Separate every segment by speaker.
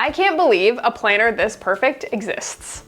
Speaker 1: I can't believe a planner this perfect exists.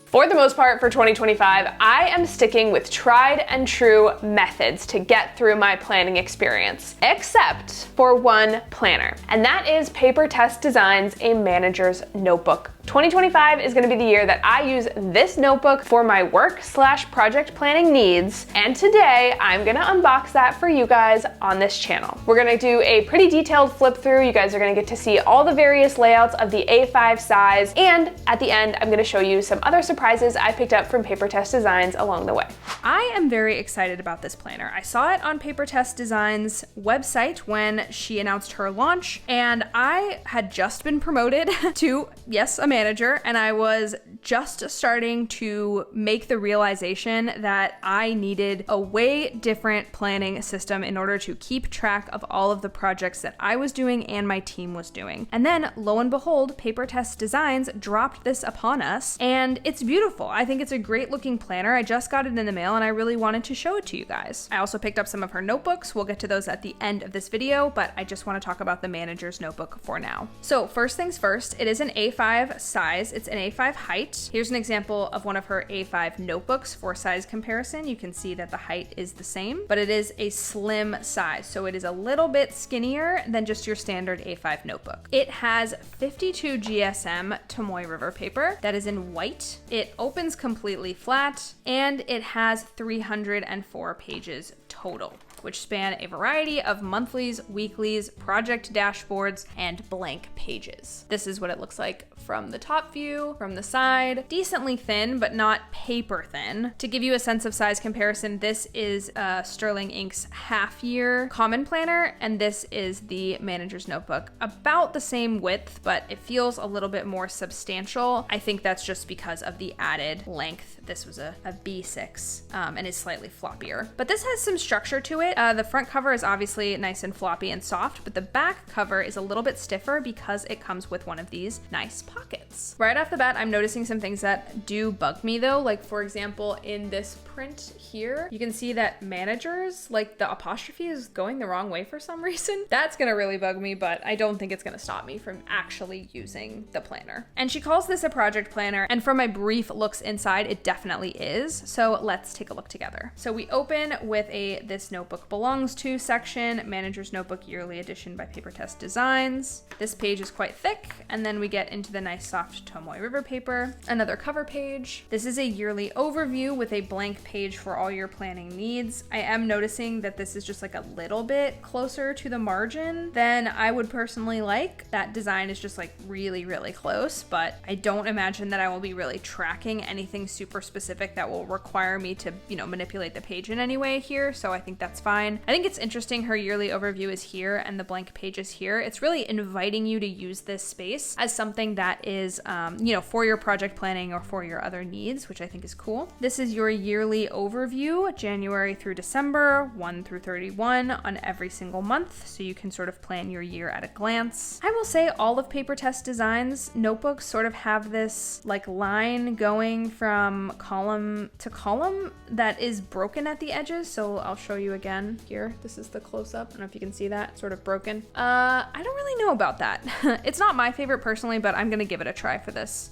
Speaker 1: For the most part for 2025, I am sticking with tried and true methods to get through my planning experience, except for one planner, and that is Papertess Designs A Manager's Notebook. 2025 is gonna be the year that I use this notebook for my work/project planning needs, and today I'm gonna unbox that for you guys on this channel. We're gonna do a pretty detailed flip through. You guys are gonna get to see all the various layouts of the A5 size, and at the end, I'm gonna show you some other surprises I picked up from Papertess Designs along the way. I am very excited about this planner. I saw it on Papertess Designs website when she announced her launch, and I had just been promoted to, yes, a manager, and I was just starting to make the realization that I needed a way different planning system in order to keep track of all of the projects that I was doing and my team was doing. And then, lo and behold, Papertess Designs dropped this upon us, and it's beautiful. I think it's a great looking planner. I just got it in the mail and I really wanted to show it to you guys. I also picked up some of her notebooks. We'll get to those at the end of this video, but I just want to talk about the manager's notebook for now. So first things first, it is an A5 size. It's an A5 height. Here's an example of one of her A5 notebooks for size comparison. You can see that the height is the same, but it is a slim size. So it is a little bit skinnier than just your standard A5 notebook. It has 52 GSM Tomoe River paper that is in white. It opens completely flat, and it has 304 pages total, which span a variety of monthlies, weeklies, project dashboards, and blank pages. This is what it looks like from the top view, from the side. Decently thin, but not paper thin. To give you a sense of size comparison, this is Sterling Inc.'s half-year common planner, and this is the manager's notebook. About the same width, but it feels a little bit more substantial. I think that's just because of the added length. This was a B6 and is slightly floppier. But this has some structure to it. The front cover is obviously nice and floppy and soft, but the back cover is a little bit stiffer because it comes with one of these nice pockets. Right off the bat, I'm noticing some things that do bug me though. Like for example, in this print here, you can see that managers, like the apostrophe is going the wrong way for some reason. That's gonna really bug me, but I don't think it's gonna stop me from actually using the planner. And she calls this a project planner, and from my brief looks inside, it definitely is. So let's take a look together. So we open with a This Notebook Belongs To section, Manager's Notebook Yearly Edition by Papertess Designs. This page is quite thick, and then we get into the nice soft Tomoe River paper. Another cover page. This is a yearly overview with a blank page for all your planning needs. I am noticing that this is just like a little bit closer to the margin than I would personally like. That design is just like really, really close, but I don't imagine that I will be really tracking anything super specific that will require me to, manipulate the page in any way here. So I think that's fine. I think it's interesting her yearly overview is here and the blank page is here. It's really inviting you to use this space as something that is, for your project planning or for your other needs, which I think is cool. This is your yearly overview, January through December, 1 through 31 on every single month. So you can sort of plan your year at a glance. I will say all of Papertess Designs notebooks sort of have this like line going from column to column that is broken at the edges. So I'll show you again here. This is the close-up. I don't know if you can see that, sort of broken. I don't really know about that. It's not my favorite personally, but I'm gonna give it a try for this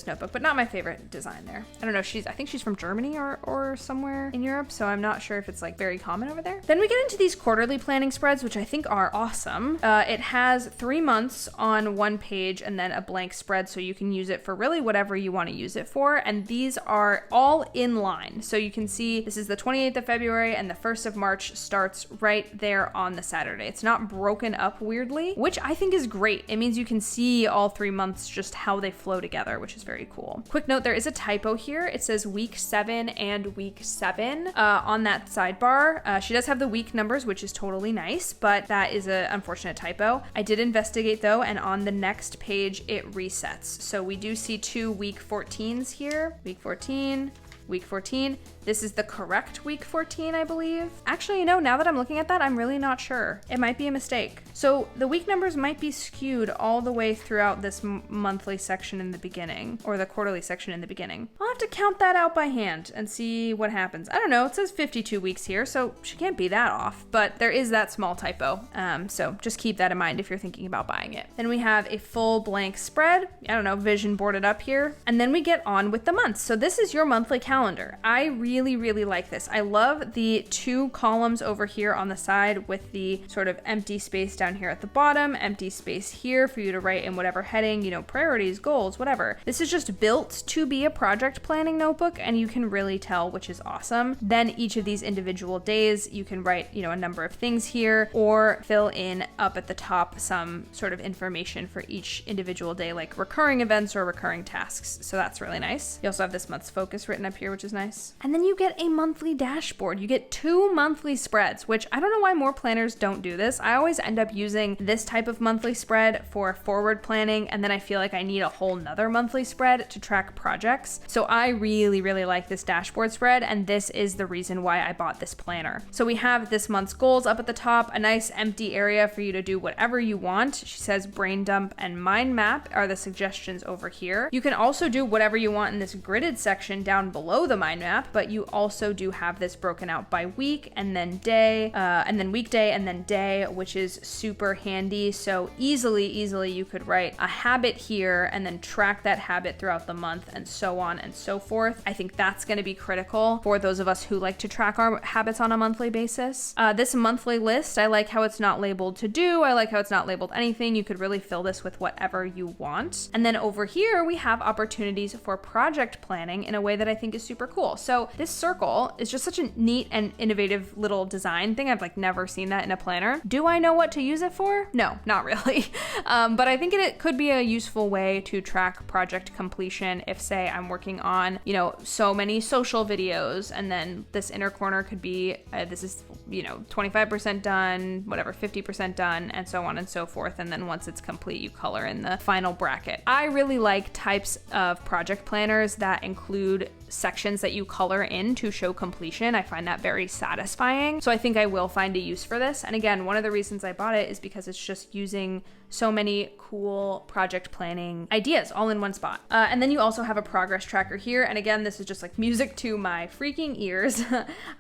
Speaker 1: notebook, but not my favorite design there. I don't know, I think she's from Germany or somewhere in Europe, so I'm not sure if it's like very common over there. Then we get into these quarterly planning spreads, which I think are awesome. It has 3 months on one page and then a blank spread, so you can use it for really whatever you want to use it for, and these are all in line. So you can see this is the 28th of February and the 1st of March starts right there on the Saturday. It's not broken up weirdly, which I think is great. It means you can see all 3 months just how they flow together, which is very cool. Quick note, there is a typo here. It says week 7 and week 7 on that sidebar. She does have the week numbers, which is totally nice, but that is an unfortunate typo. I did investigate though, and on the next page it resets. So we do see 2 week 14s here. Week 14, week 14,
Speaker 2: This is the correct week 14, I believe. Actually, you know, now that I'm looking at that, I'm really not sure. It might be a mistake. So the week numbers might be skewed all the way throughout this monthly section in the beginning, or the quarterly section in the beginning. I'll have to count that out by hand and see what happens. I don't know, it says 52 weeks here, so she can't be that off, but there is that small typo. So just keep that in mind if you're thinking about buying it. Then we have a full blank spread. I don't know, vision boarded up here. And then we get on with the months. So this is your monthly calendar. I really, really like this. I love the 2 columns over here on the side with the sort of empty space down here at the bottom, empty space here for you to write in whatever heading, you know, priorities, goals, whatever. This is just built to be a project planning notebook, and you can really tell, which is awesome. Then each of these individual days, you can write, you know, a number of things here, or fill in up at the top some sort of information for each individual day, like recurring events or recurring tasks. So that's really nice. You also have this month's focus written up here, which is nice. And then you get a monthly dashboard. You get 2 monthly spreads, which I don't know why more planners don't do this. I always end up using this type of monthly spread for forward planning, and then I feel like I need a whole nother monthly spread to track projects. So I really, really like this dashboard spread, and this is the reason why I bought this planner. So we have this month's goals up at the top, a nice empty area for you to do whatever you want. She says brain dump and mind map are the suggestions over here. You can also do whatever you want in this gridded section down below the mind map, but you also do have this broken out by week and then day, and then weekday and then day, which is super handy. So easily you could write a habit here and then track that habit throughout the month and so on and so forth. I think that's going to be critical for those of us who like to track our habits on a monthly basis. This monthly list, I like how it's not labeled to do. I like how it's not labeled anything. You could really fill this with whatever you want. And then over here, we have opportunities for project planning in a way that I think is super cool. So this circle is just such a neat and innovative little design thing. I've like never seen that in a planner. Do I know what to use it for? No, not really. But I think it could be a useful way to track project completion if, say, I'm working on, you know, so many social videos, and then this inner corner could be, this is, you know, 25% done, whatever, 50% done, and so on and so forth. And then once it's complete, you color in the final bracket. I really like types of project planners that include sections that you color in to show completion. I find that very satisfying. So I think I will find a use for this. And again, one of the reasons I bought it is because it's just using so many cool project planning ideas all in one spot. And then you also have a progress tracker here. And again, this is just like music to my freaking ears.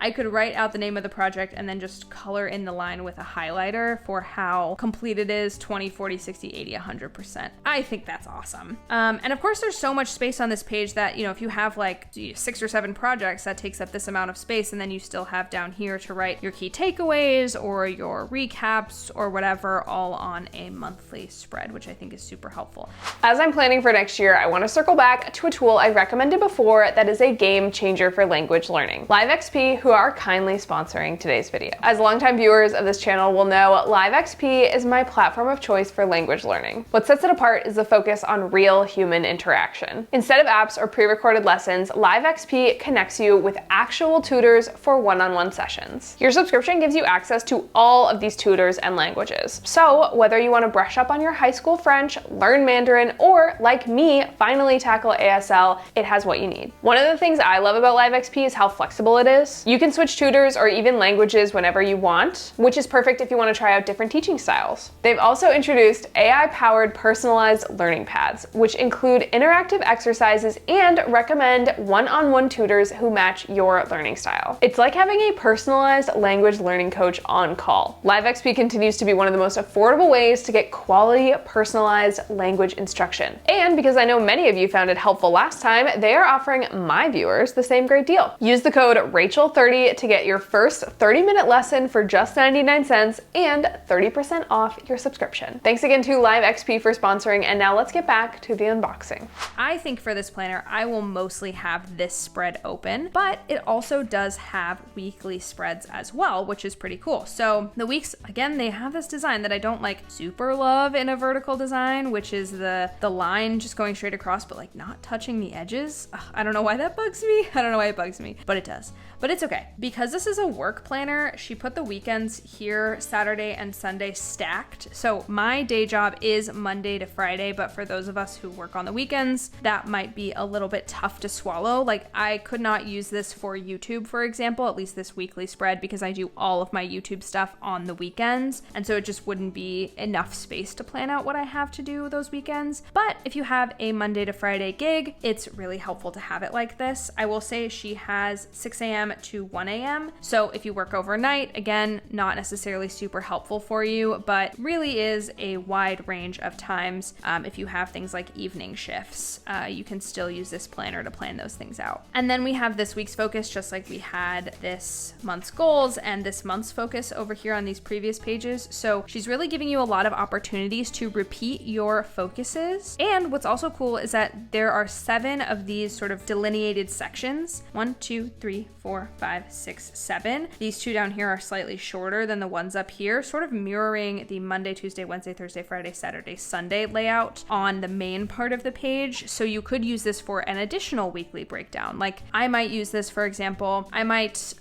Speaker 2: I could write out the name of the project and then just color in the line with a highlighter for how complete it is, 20, 40, 60, 80, 100%. I think that's awesome. And of course, there's so much space on this page that, you know, if you have like 6 or 7 projects, that takes up this amount of space. And then you still have down here to write your key takeaways or your recaps or whatever, all on a monthly spread, which I think is super helpful.
Speaker 1: As I'm planning for next year, I want to circle back to a tool I recommended before that is a game changer for language learning. LiveXP, who are kindly sponsoring today's video. As longtime viewers of this channel will know, LiveXP is my platform of choice for language learning. What sets it apart is the focus on real human interaction. Instead of apps or pre-recorded lessons, LiveXP connects you with actual tutors for one-on-one sessions. Your subscription gives you access to all of these tutors and languages. So whether you want to brush up on your high school French, learn Mandarin, or like me, finally tackle ASL, it has what you need. One of the things I love about LiveXP is how flexible it is. You can switch tutors or even languages whenever you want, which is perfect if you want to try out different teaching styles. They've also introduced AI-powered personalized learning paths, which include interactive exercises and recommend one-on-one tutors who match your learning style. It's like having a personalized language learning coach on call. LiveXP continues to be one of the most affordable ways to get quality, personalized language instruction. And because I know many of you found it helpful last time, they are offering my viewers the same great deal. Use the code Rachelle30 to get your first 30-minute lesson for just 99 cents and 30% off your subscription. Thanks again to LiveXP for sponsoring, and now let's get back to the unboxing.
Speaker 2: I think for this planner, I will mostly have this spread open, but it also does have weekly spreads as well, which is pretty cool. So the weeks, again, they have this design that I don't like super love in a vertical design, which is the line just going straight across, but like not touching the edges. Ugh, I don't know why that bugs me. I don't know why it bugs me, but it does. But it's okay. Because this is a work planner, she put the weekends here, Saturday and Sunday stacked. So my day job is Monday to Friday, but for those of us who work on the weekends, that might be a little bit tough to swallow. Like I could not use this for YouTube, for example, at least this weekly spread, because I do all of my YouTube stuff on the weekends. And so it just wouldn't be enough space to plan out what I have to do those weekends. But if you have a Monday to Friday gig, it's really helpful to have it like this. I will say she has 6 a.m. to 1 a.m. So if you work overnight, again, not necessarily super helpful for you, but really is a wide range of times. If you have things like evening shifts, you can still use this planner to plan those things out. And then we have this week's focus, just like we had this month's goals and this month's focus over here on these previous pages. So she's really giving you a lot of opportunities to repeat your focuses. And what's also cool is that there are 7 of these sort of delineated sections. 1, 2, 3, 4, 5, 6, 7. These 2 down here are slightly shorter than the ones up here, sort of mirroring the Monday, Tuesday, Wednesday, Thursday, Friday, Saturday, Sunday layout on the main part of the page. So you could use this for an additional weekly breakdown. Like I might use this, for example, I might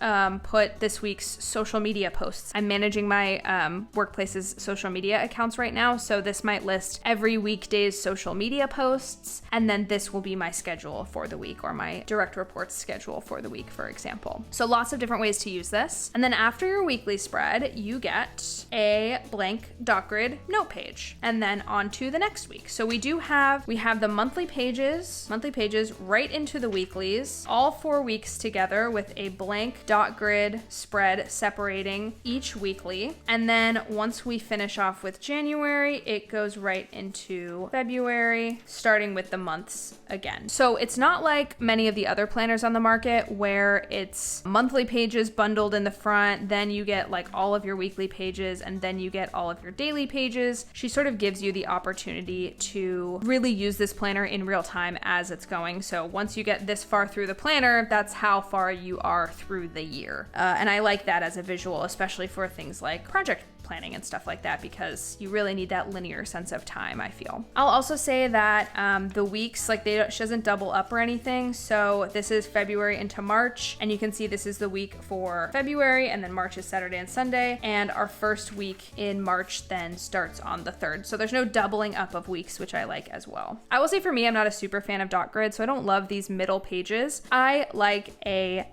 Speaker 2: put this week's social media posts. I'm managing my workplace's social media accounts right now. So this might list every weekday's social media posts. And then this will be my schedule for the week, or my direct reports schedule for the week, for example. So lots of different ways to use this. And then after your weekly spread, you get a blank dot grid note page, and then on to the next week. So we have the monthly pages right into the weeklies, all 4 weeks together with a blank dot grid spread separating each weekly. And then once we finish off with January, it goes right into February, starting with the months again. So it's not like many of the other planners on the market where it's monthly pages bundled in the front, then you get like all of your weekly pages, and then you get all of your daily pages. She sort of gives you the opportunity to really use this planner in real time as it's going. So once you get this far through the planner, that's how far you are through the year. And I like that as a visual, especially for things like project planning and stuff like that, because you really need that linear sense of time, I feel. I'll also say that the weeks, like she doesn't double up or anything. So this is February into March, and you can see this is the week for February, and then March is Saturday and Sunday, and our first week in March then starts on the 3rd. So there's no doubling up of weeks, which I like as well. I will say for me, I'm not a super fan of dot grid, so I don't love these middle pages. I like a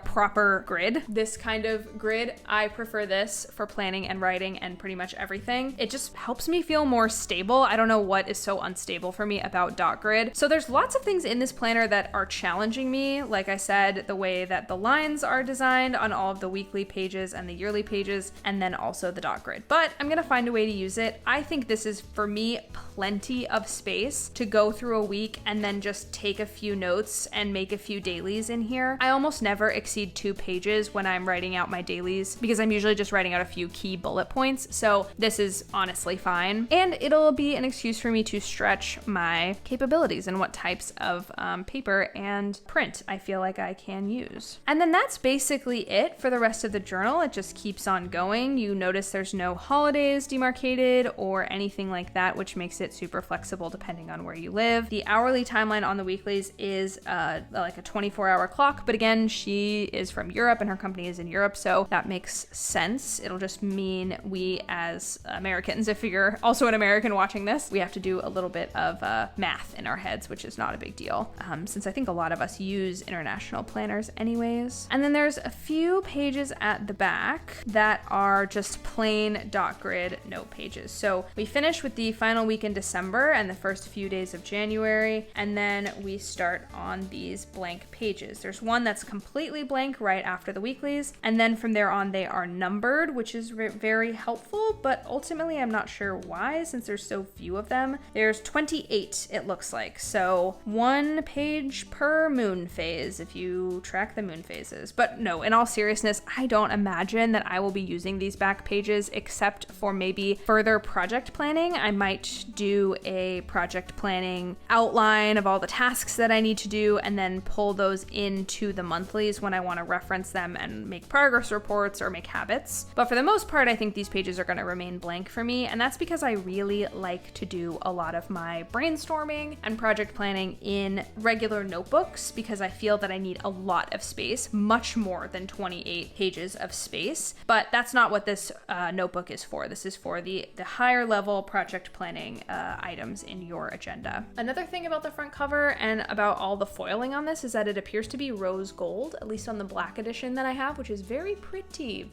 Speaker 2: proper grid. This kind of grid, I prefer this for planning and writing and pretty much everything. It just helps me feel more stable. I don't know what is so unstable for me about dot grid. So there's lots of things in this planner that are challenging me. Like I said, the way that the lines are designed on all of the weekly pages and the yearly pages, and then also the dot grid. But I'm gonna find a way to use it. I think this is, for me, plenty of space to go through a week and then just take a few notes and make a few dailies in here. I almost never exceed 2 pages when I'm writing out my dailies, because I'm usually just writing out a few key bullet points. So this is honestly fine. And it'll be an excuse for me to stretch my capabilities and what types of paper and print I feel like I can use. And then that's basically it for the rest of the journal. It just keeps on going. You notice there's no holidays demarcated or anything like that, which makes it super flexible depending on where you live. The hourly timeline on the weeklies is like a 24-hour clock, but again, she is from Europe and her company is in Europe, so that makes sense. It'll just mean we as Americans, if you're also an American watching this, we have to do a little bit of math in our heads, which is not a big deal, since I think a lot of us use international planners anyways. And then there's a few pages at the back that are just plain dot grid note pages. So we finish with the final week in December and the first few days of January, and then we start on these blank pages. There's one that's completely blank right after the weeklies, and then from there on they are numbered, which is very helpful, but ultimately I'm not sure why, since there's so few of them. There's 28, it looks like, so 1 page per moon phase if you track the moon phases. But no, in all seriousness, I don't imagine that I will be using these back pages except for maybe further project planning. I might do a project planning outline of all the tasks that I need to do and then pull those into the monthlies when I want to reference them and make progress reports or make habits. But for the most part, part, I think these pages are going to remain blank for me, and that's because I really like to do a lot of my brainstorming and project planning in regular notebooks because I feel that I need a lot of space, much more than 28 pages of space. But that's not what this notebook is for. This is for the higher level project planning items in your agenda. Another thing about the front cover and about all the foiling on this is that it appears to be rose gold, at least on the black edition that I have, which is very pretty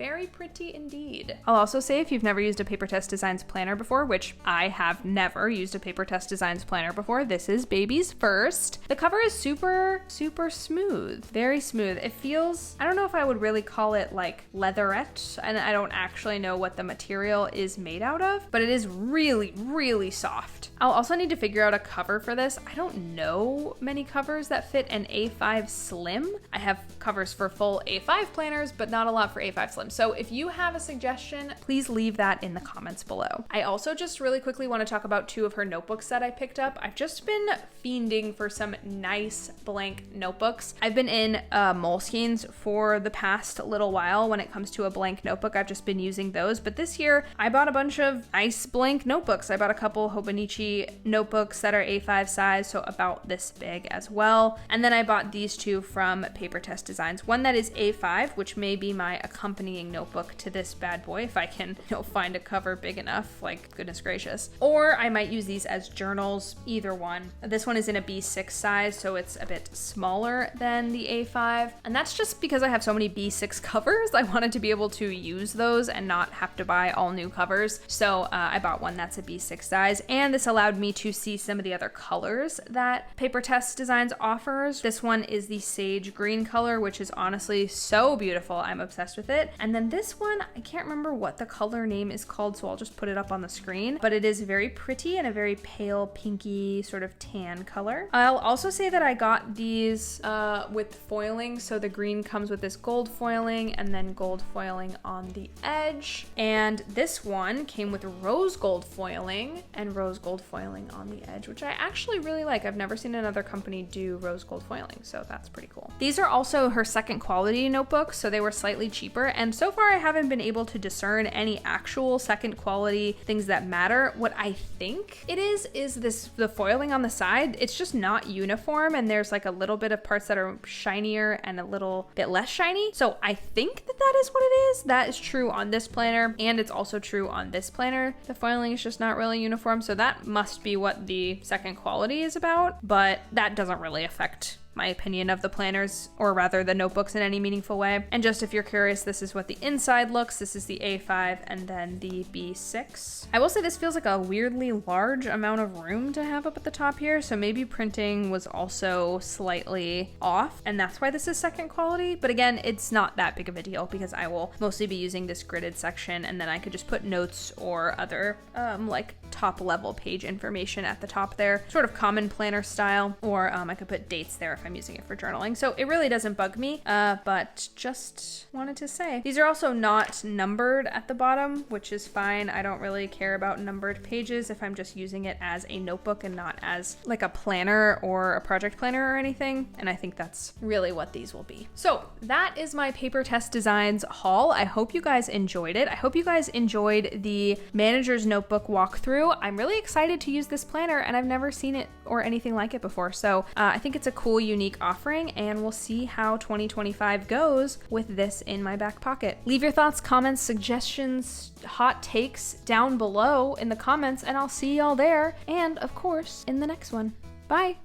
Speaker 2: indeed. I'll also say, if you've never used a Papertess Designs planner before, which I have never used a Papertess Designs planner before, this is baby's first. The cover is super smooth, very smooth. It feels, I don't know if I would really call it like leatherette, and I don't actually know what the material is made out of, but it is really soft. I'll also need to figure out a cover for this. I don't know many covers that fit an A5 Slim. I have covers for full A5 planners, but not a lot for A5 Slim. So if you have a suggestion, please leave that in the comments below. I also just really quickly want to talk about 2 of her notebooks that I picked up. I've just been fiending for some nice blank notebooks. I've been in Moleskines for the past little while. When it comes to a blank notebook, I've just been using those. But this year, I bought a bunch of nice blank notebooks. I bought a couple Hobonichi notebooks that are A5 size, so about this big as well. And then I bought these 2 from Papertess Designs. One that is A5, which may be my accompanying notebook to this bad boy if I can, find a cover big enough, like goodness gracious. Or I might use these as journals, either one. This one is in a B6 size, so it's a bit smaller than the A5. And that's just because I have so many B6 covers. I wanted to be able to use those and not have to buy all new covers. So I bought one that's a B6 size, and this allowed me to see some of the other colors that Papertess Designs offers. This one is the sage green color, which is honestly so beautiful. I'm obsessed with it. And then this one, I can't remember what the color name is called, so I'll just put it up on the screen, but it is very pretty and a very pale pinky sort of tan color. I'll also say that I got these with foiling. So the green comes with this gold foiling and then gold foiling on the edge. And this one came with rose gold foiling and rose gold foiling on the edge, which I actually really like. I've never seen another company do rose gold foiling, so that's pretty cool. These are also her second quality notebooks, so they were slightly cheaper, and so far I haven't been able to discern any actual second quality things that matter. What I think it is the foiling on the side. It's just not uniform, and there's like a little bit of parts that are shinier and a little bit less shiny. So I think that is what it is. That is true on this planner, and it's also true on this planner. The foiling is just not really uniform, so that must be what the second quality is about, but that doesn't really affect my opinion of the planners, or rather the notebooks, in any meaningful way. And just if you're curious, this is what the inside looks. This is the A5 and then the B6. I will say this feels like a weirdly large amount of room to have up at the top here, so maybe printing was also slightly off, and that's why this is second quality. But again, it's not that big of a deal because I will mostly be using this gridded section, and then I could just put notes or other like top level page information at the top there, sort of common planner style, or I could put dates there if I'm using it for journaling. So it really doesn't bug me, but just wanted to say. These are also not numbered at the bottom, which is fine. I don't really care about numbered pages if I'm just using it as a notebook and not as like a planner or a project planner or anything. And I think that's really what these will be. So that is my Papertess Designs haul. I hope you guys enjoyed it. I hope you guys enjoyed the manager's notebook walkthrough. I'm really excited to use this planner, and I've never seen it or anything like it before. So I think it's a cool, unique offering, and we'll see how 2025 goes with this in my back pocket. Leave your thoughts, comments, suggestions, hot takes down below in the comments, and I'll see y'all there, and of course in the next one. Bye.